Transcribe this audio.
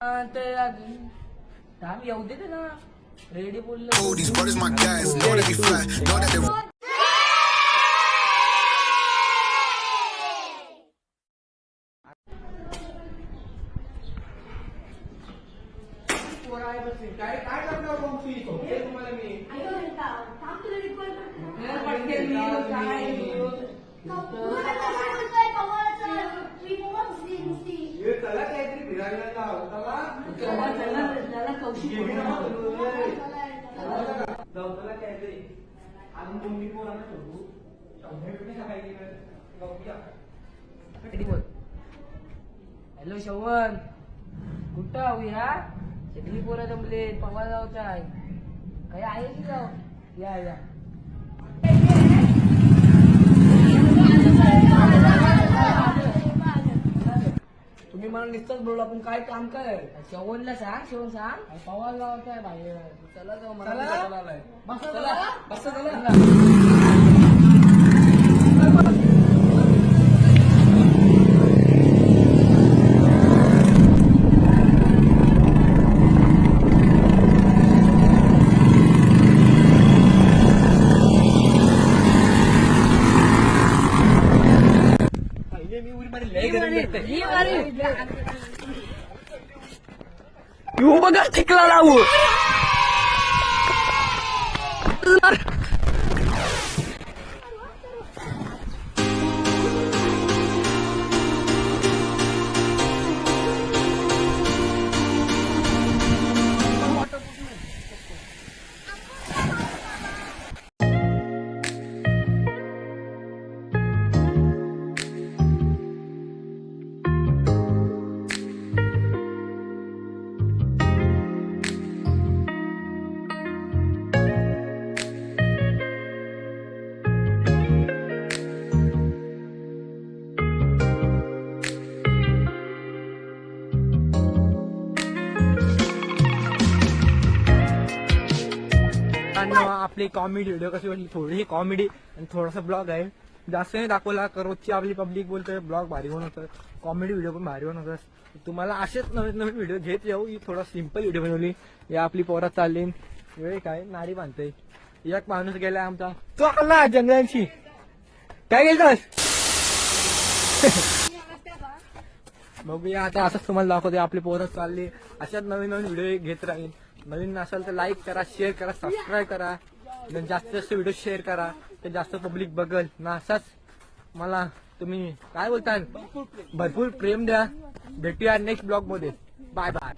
ते थांब येऊ दे ना रेडी बोललो. Oh, these brothers my guys, know that we fly, know that they काय काय करणार मग ती हे तुम्हाला मी हे चला काहीतरी फिरायला जाऊ चला काहीतरी अजून दोन पोरांना शोधू रेडी बोल. हॅलो शवन कुठं आहो या सगळी पोरं जमले पवायला जायचं आहे. काही आहे की जाऊ या या तुम्ही मला नुसतंच बोललो आपण काय काम काय शवनला सांग शवन सांग पवायला जायचं आहे बाहेर. चला जाऊ मला बस चला. येऊ बघा ठिकला लावू आपली कॉमेडी व्हिडिओ कशी वाटली थोडी कॉमेडी आणि थोडासा ब्लॉग आहे जास्त नाही दाखवला रोजची आपली पब्लिक बोलतोय ब्लॉग भारी बनवतोय कॉमेडी व्हिडिओ पण भारी बनवतोय तुम्हाला असेच नवीन नवीन व्हिडिओ घेत जाऊ ही थोडा सिम्पल व्हिडिओ बनवली या आपली पोरात चालली वेळ काय नारी बांधते एक माणूस गेला आमचा तो आला जंगलांशी काय गेलतास बघूया आता असंच तुम्हाला दाखवते आपली पोरं चालली अशाच नवीन नवीन व्हिडिओ घेत राहील नवीन असेल तर लाईक करा शेअर करा सबस्क्राईब करा जास्तीत जास्त व्हिडिओ शेअर करा ते जास्त पब्लिक बघल ना असाच मला तुम्ही काय बोलता भरपूर प्रेम द्या भेटूया नेक्स्ट ब्लॉग मध्ये बाय बाय.